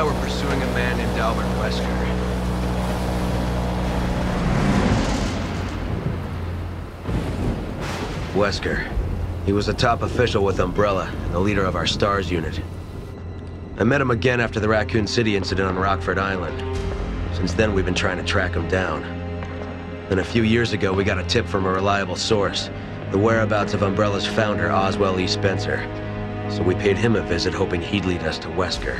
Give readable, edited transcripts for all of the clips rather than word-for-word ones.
I were pursuing a man named Albert Wesker. Wesker. He was a top official with Umbrella, and the leader of our STARS unit. I met him again after the Raccoon City incident on Rockford Island. Since then, we've been trying to track him down. Then a few years ago, we got a tip from a reliable source. The whereabouts of Umbrella's founder, Oswell E. Spencer. So we paid him a visit, hoping he'd lead us to Wesker.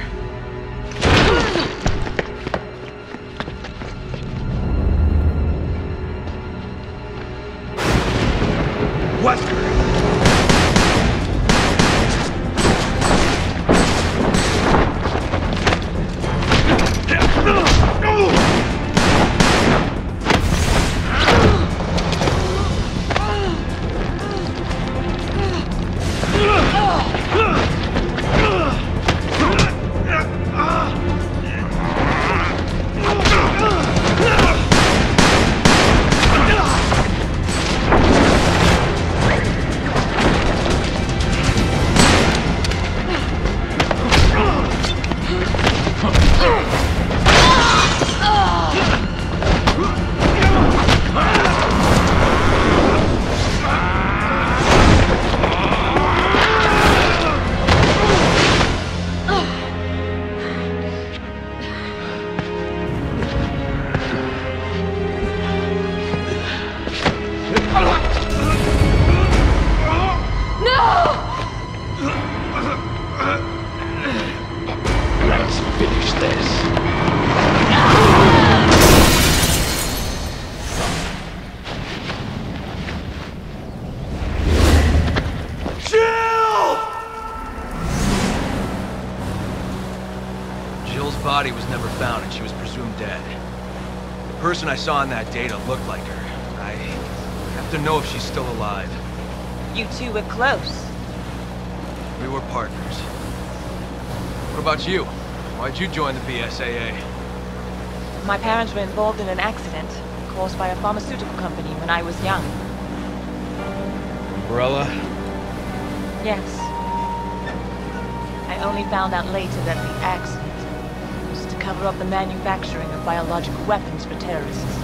Wesker! Body was never found and she was presumed dead. The person I saw in that data looked like her. I have to know if she's still alive. You two were close. We were partners. What about you? Why'd you join the BSAA? My parents were involved in an accident caused by a pharmaceutical company when I was young. Umbrella? Yes. I only found out later that the accident to cover up the manufacturing of biological weapons for terrorists.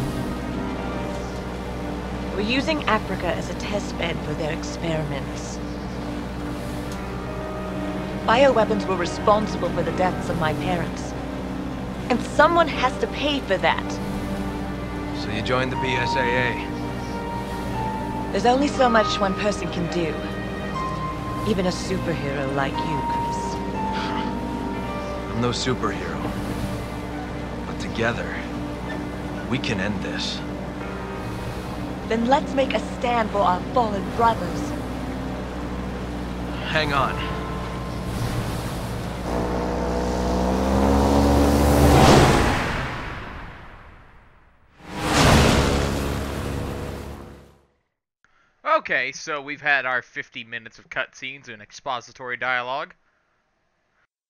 They were using Africa as a test bed for their experiments. Bioweapons were responsible for the deaths of my parents. And someone has to pay for that. So you joined the BSAA? There's only so much one person can do. Even a superhero like you, Chris. I'm no superhero. Together, we can end this. Then let's make a stand for our fallen brothers. Hang on. Okay, so we've had our 50 minutes of cutscenes and expository dialogue.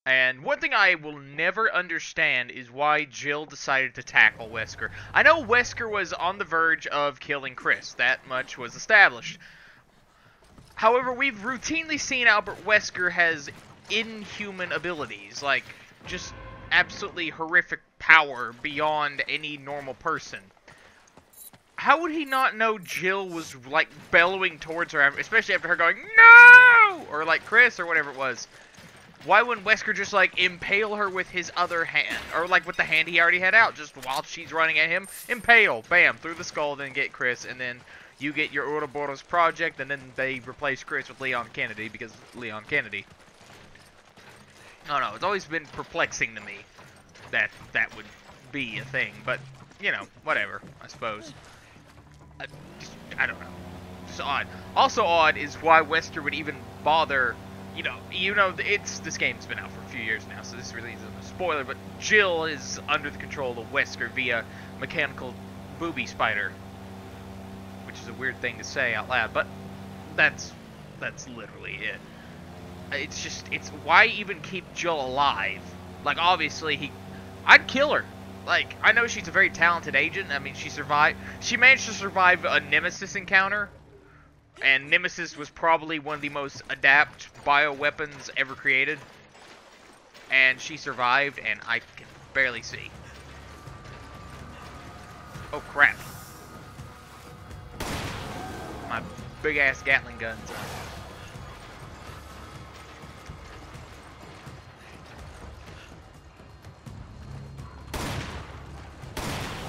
And one thing I will never understand is why Jill decided to tackle Wesker. I know Wesker was on the verge of killing Chris. That much was established. However, we've routinely seen Albert Wesker has inhuman abilities. Like, just absolutely horrific power beyond any normal person. How would he not know Jill was, like, bellowing towards her, especially after her going, "No!" Or, like, Chris, or whatever it was. Why wouldn't Wesker just, like, impale her with his other hand? Or, like, with the hand he already had out, just while she's running at him? Impale! Bam! Through the skull, then get Chris, and then you get your Ouroboros project, and then they replace Chris with Leon Kennedy, because Leon Kennedy. I don't know, it's always been perplexing to me that that would be a thing, but, you know, whatever, I suppose. I don't know. Just odd. Also odd is why Wesker would even bother... You know, this game's been out for a few years now, so this really isn't a spoiler, but Jill is under the control of Wesker via mechanical booby spider. Which is a weird thing to say out loud, but that's literally it. It's why even keep Jill alive? Like, obviously, I'd kill her. Like, I know she's a very talented agent. I mean, she managed to survive a Nemesis encounter. And Nemesis was probably one of the most adept bioweapons ever created. and she survived, and I can barely see. Oh crap. My big ass Gatling guns.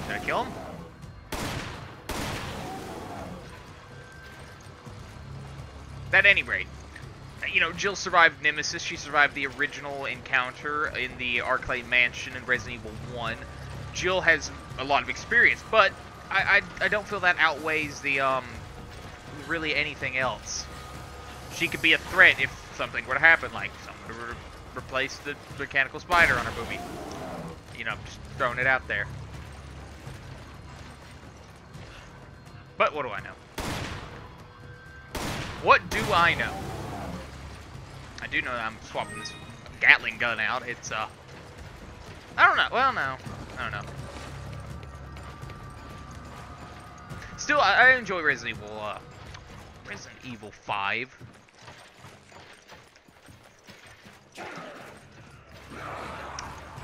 Did I kill him? At any rate, you know, Jill survived Nemesis. She survived the original encounter in the Arclight Mansion in Resident Evil 1. Jill has a lot of experience, but I don't feel that outweighs the, really anything else. She could be a threat if something were to happen, like someone would replace the mechanical spider on her boobie. You know, just throwing it out there. But what do I know? What do I know? I do know that I'm swapping this Gatling gun out. It's, I don't know. Well, no. I don't know. Still, I enjoy Resident Evil 5.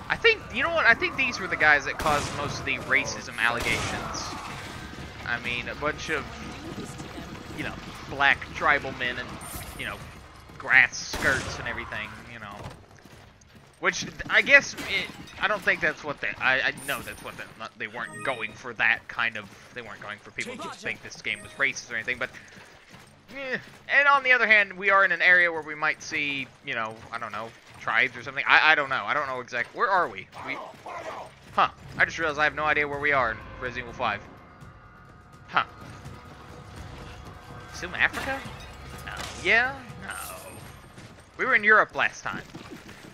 I think, you know what? I think these were the guys that caused most of the racism allegations. I mean, a bunch of, you know, black tribal men and, you know, grass skirts and everything, you know. Which, I guess, I don't think that's what they, I know that's what they weren't going for that kind of, they weren't going for people to think this game was racist or anything, but, and on the other hand, we are in an area where we might see, you know, I don't know, tribes or something. I don't know. I don't know exactly. Where are we? Huh. I just realized I have no idea where we are in Resident Evil 5. Huh. Assume Africa? No. Yeah? No. We were in Europe last time.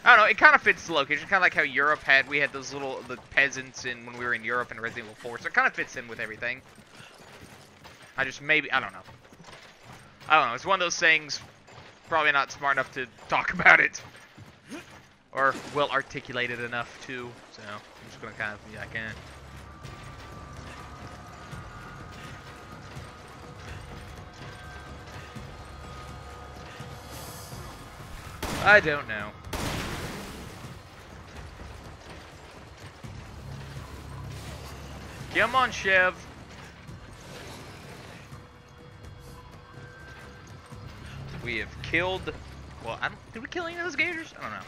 I don't know, it kind of fits the location, kind of like how Europe had, we had those the peasants in when we were in Europe in Resident Evil 4, so it kind of fits in with everything. I don't know. I don't know, it's one of those things, probably not smart enough to talk about it. Or well articulated enough to, so I'm just gonna kind of be like, eh. I don't know. Come on, Chev. We have killed. Well, did we kill any of those gators? I don't know.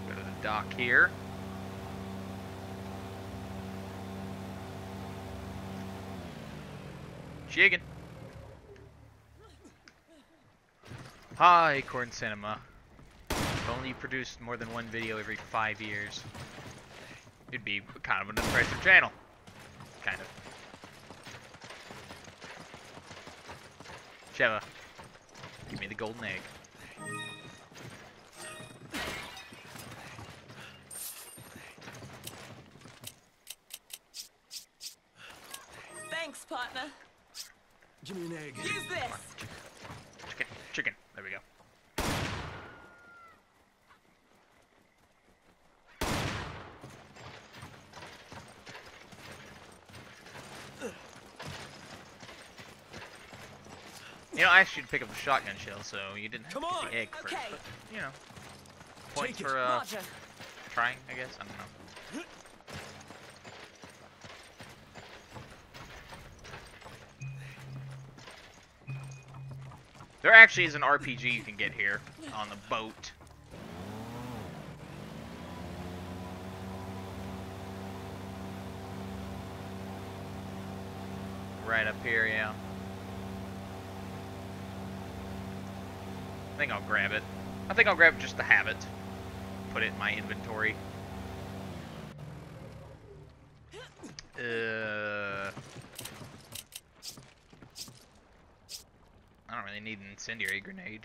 Go to the dock here. Chicken. Hi, Corn Cinema. If only you produced more than one video every 5 years, it'd be kind of an impressive channel. Kind of. Sheva, give me the golden egg. Thanks, partner. Give me an egg. Use this. Chicken. There we go. You know, I asked you to pick up the shotgun shell, so you didn't have to get the egg first. But, you know, points for trying, I guess. I don't know. There actually is an RPG you can get here on the boat. Right up here, yeah. I think I'll grab it. I think I'll grab it just to have it. Put it in my inventory. I don't really need an incendiary grenade.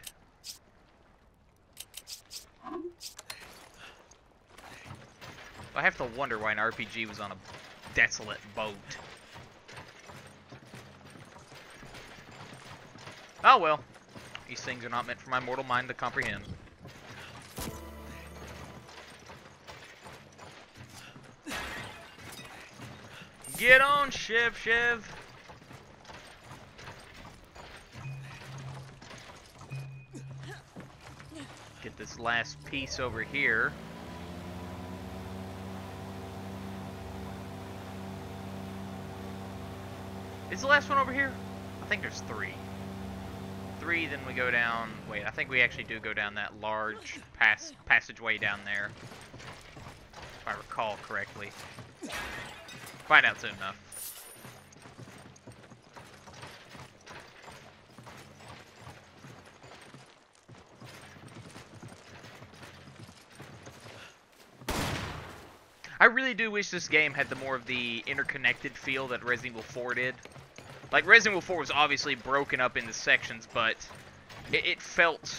I have to wonder why an RPG was on a desolate boat. Oh well. These things are not meant for my mortal mind to comprehend. Get on, Shiv. Get this last piece over here. Is the last one over here? I think there's 3. 3, then we go down. Wait, I think we actually do go down that large passageway down there. If I recall correctly. Find out soon enough. I really do wish this game had the more of the interconnected feel that Resident Evil 4 did. Like, Resident Evil 4 was obviously broken up into sections, but it felt,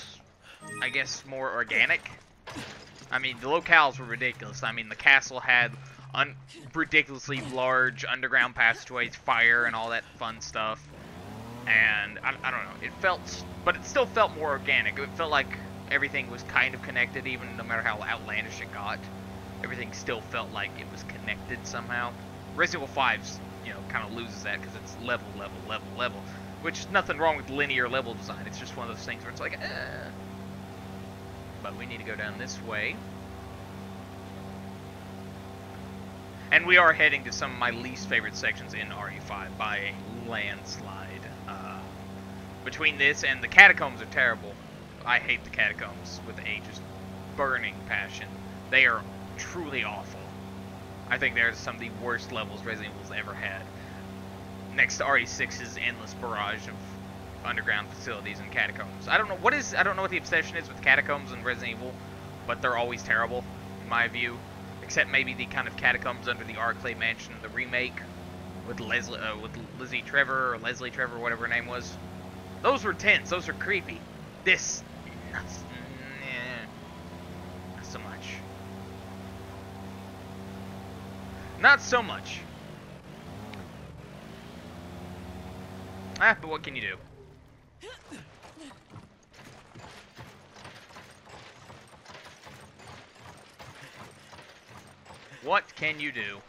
I guess, more organic. I mean, the locales were ridiculous. I mean, the castle had ridiculously large underground passageways, fire, and all that fun stuff. And, I don't know, it felt, but it still felt more organic. It felt like everything was kind of connected, even no matter how outlandish it got. Everything still felt like it was connected somehow. Resident Evil 5's, you know, kind of loses that because it's level, which is nothing wrong with linear level design. It's just one of those things where it's like, But we need to go down this way. And we are heading to some of my least favorite sections in RE5 by a landslide. Between this and the catacombs are terrible. I hate the catacombs with a just burning passion. They are truly awful. I think they're some of the worst levels Resident Evil's ever had. Next to RE6's endless barrage of underground facilities and catacombs. I don't know what the obsession is with catacombs in Resident Evil, but they're always terrible in my view. Except maybe the kind of catacombs under the Arclay Mansion, the remake with Lizzie Trevor or Leslie Trevor, whatever her name was. Those were tense. Those were creepy. This, not so much. Not so much. But what can you do? What can you do?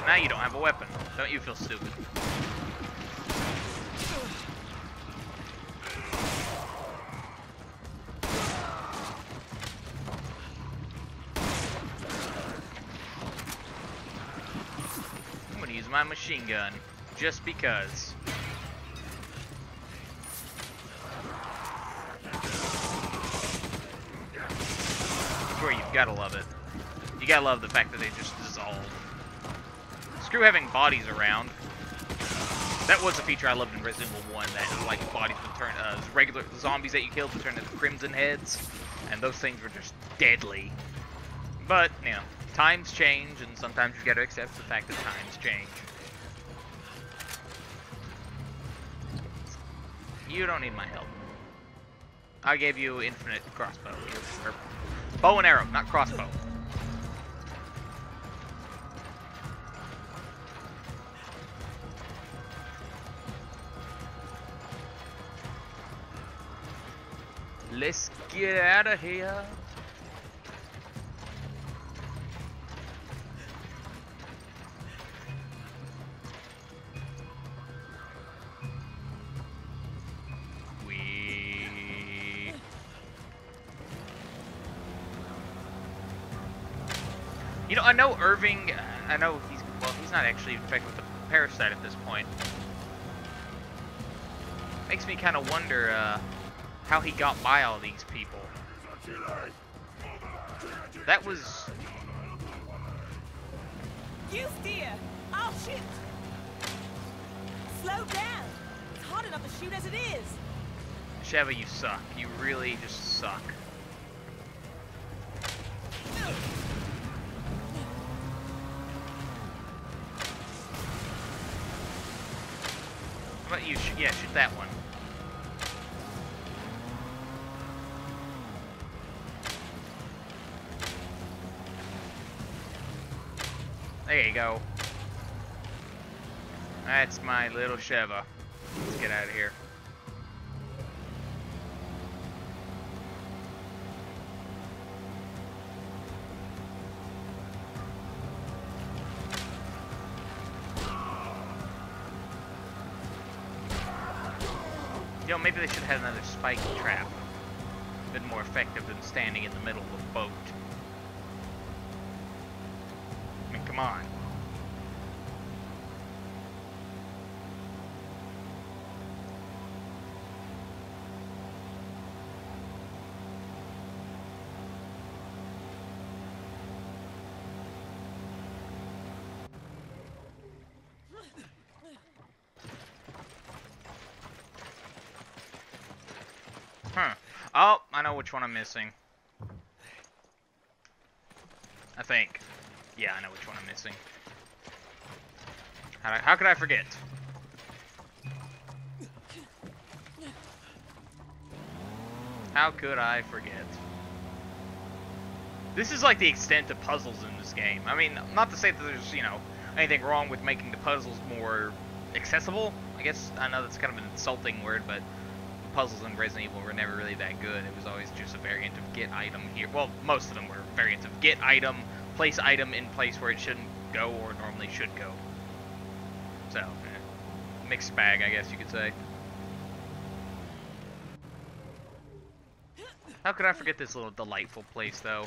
Now you don't have a weapon. Don't you feel stupid? I'm gonna use my machine gun, just because. I swear, you've gotta love it. You gotta love the fact that they just dissolve. Screw having bodies around. That was a feature I loved in Resident Evil 1, that like bodies would turn, regular zombies that you killed would turn into crimson heads, and those things were just deadly. But, you know, times change, and sometimes you gotta accept the fact that times change. You don't need my help. I gave you infinite crossbow. Or bow and arrow, not crossbow. Let's get out of here. You know, I know Irving, I know he's not actually infected with the parasite at this point. Makes me kind of wonder, how he got by all these people. That was... You steer! I'll shoot! Slow down! It's hard enough to shoot as it is! Sheva, you suck. You really just suck. you yeah, shoot that one. There you go. That's my little Sheva. Let's get out of here. You know, maybe they should have had another spike trap. Been more effective than standing in the middle of a boat. I mean, come on. Huh. Oh, I know which one I'm missing. I think. Yeah, I know which one I'm missing. How could I forget? How could I forget? This is like the extent of puzzles in this game. I mean, not to say that there's, you know, anything wrong with making the puzzles more accessible. I guess, I know that's kind of an insulting word, but puzzles in Resident Evil were never really that good. It was always just a variant of get item here. Well, most of them were variants of get item, place item in place where it shouldn't go or normally should go. So, mixed bag, I guess you could say. How could I forget this little delightful place, though?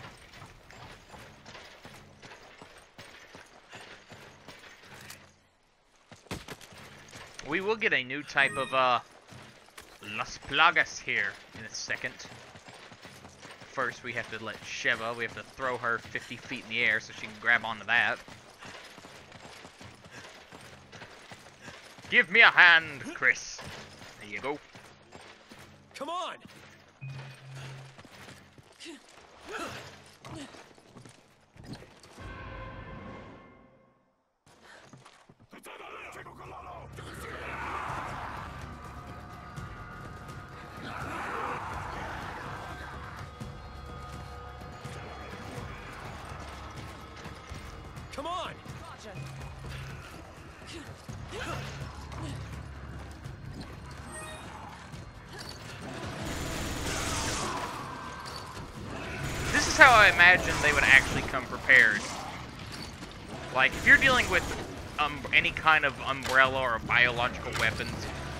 We will get a new type of, Las Plagas here in a second. First, we have to let Sheva, we have to throw her 50 feet in the air so she can grab onto that. Give me a hand, Chris. There you go. Come on! Come on! This is how I imagine they would actually come prepared. Like, if you're dealing with any kind of umbrella or biological weapons,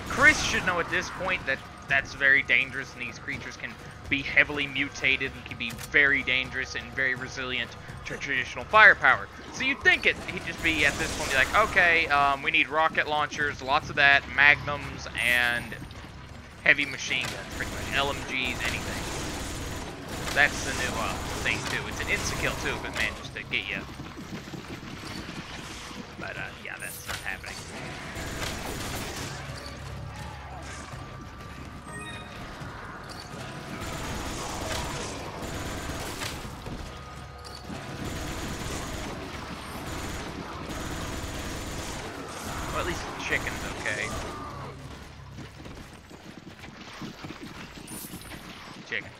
Chris should know at this point that that's very dangerous and these creatures can be heavily mutated and can be very dangerous and very resilient to traditional firepower. So you'd think he'd just be at this point be like, okay, we need rocket launchers, lots of that, magnums, and heavy machine guns, pretty much LMGs, anything. That's the new thing too. It's an insta-kill too, but man, just to get you. But yeah, that's not happening. Well, at least the chicken's okay. Chicken.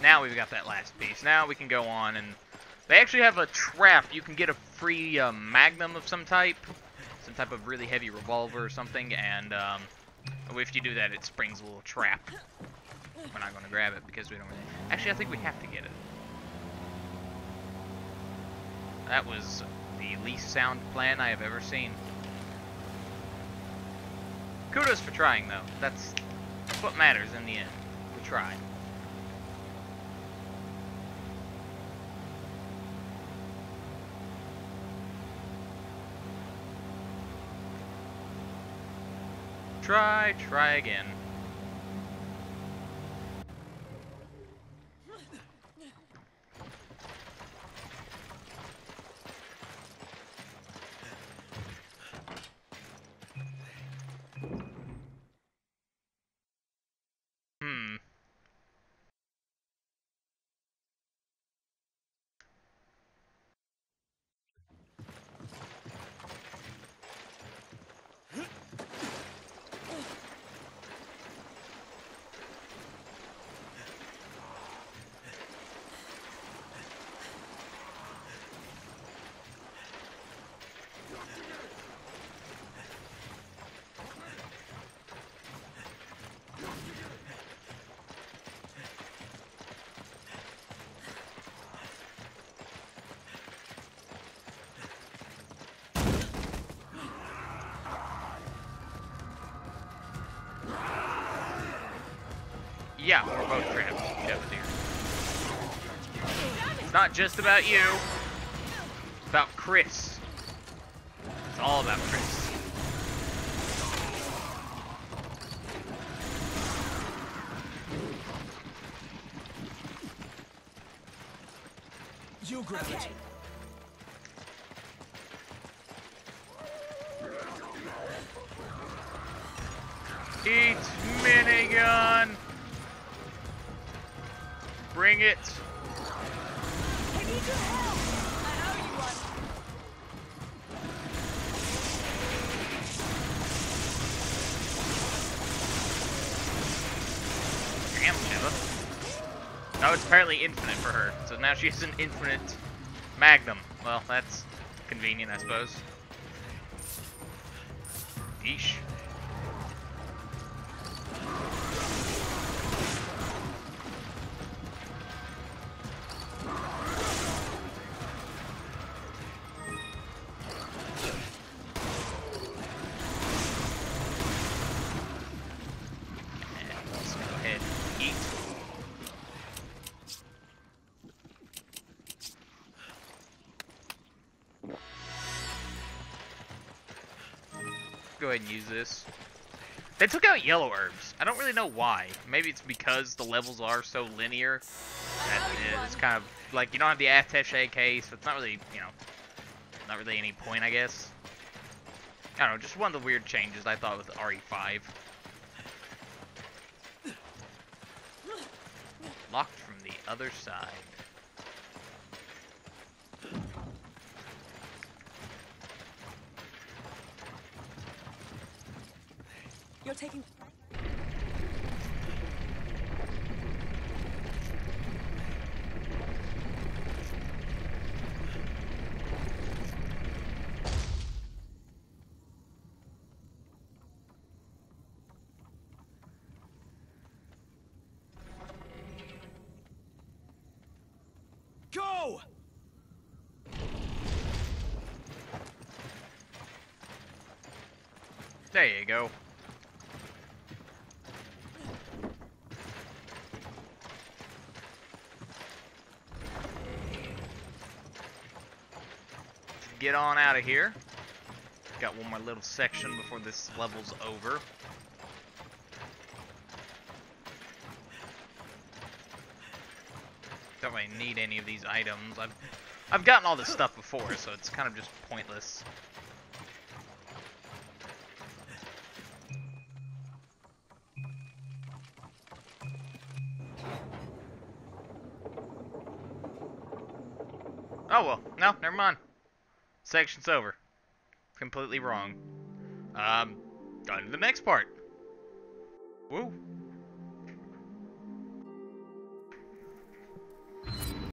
Now we've got that last piece. Now we can go on, and they actually have a trap. You can get a free magnum of some type of really heavy revolver or something, and if you do that, it springs a little trap. We're not going to grab it because we don't really... Actually, I think we have to get it. That was the least sound plan I have ever seen. Kudos for trying, though. That's what matters in the end. We tried. Try again. Yeah, we're both trapped. Dev, dear. It's not just about you. It's about Chris. It's all about Chris. You grab it. Eat minigun. Bring it. I need your help. I owe you one. Damn, Shiva. Oh, it's apparently infinite for her. So now she has an infinite magnum. Well, that's convenient, I suppose. Yeesh. And let's go ahead and eat. Go ahead and use this. They took out yellow herbs. I don't really know why. Maybe it's because the levels are so linear that it's kind of like you don't have the attaché case, so it's not really, you know, not really any point, I guess. I don't know, just one of the weird changes I thought with RE5. Locked from the other side. You're taking... Go! There you go. Get on out of here. Got one more little section before this level's over. Don't really need any of these items. I've gotten all this stuff before, so it's kind of just pointless. Oh well, no, never mind. Section's over. Completely wrong. On to the next part. Woo.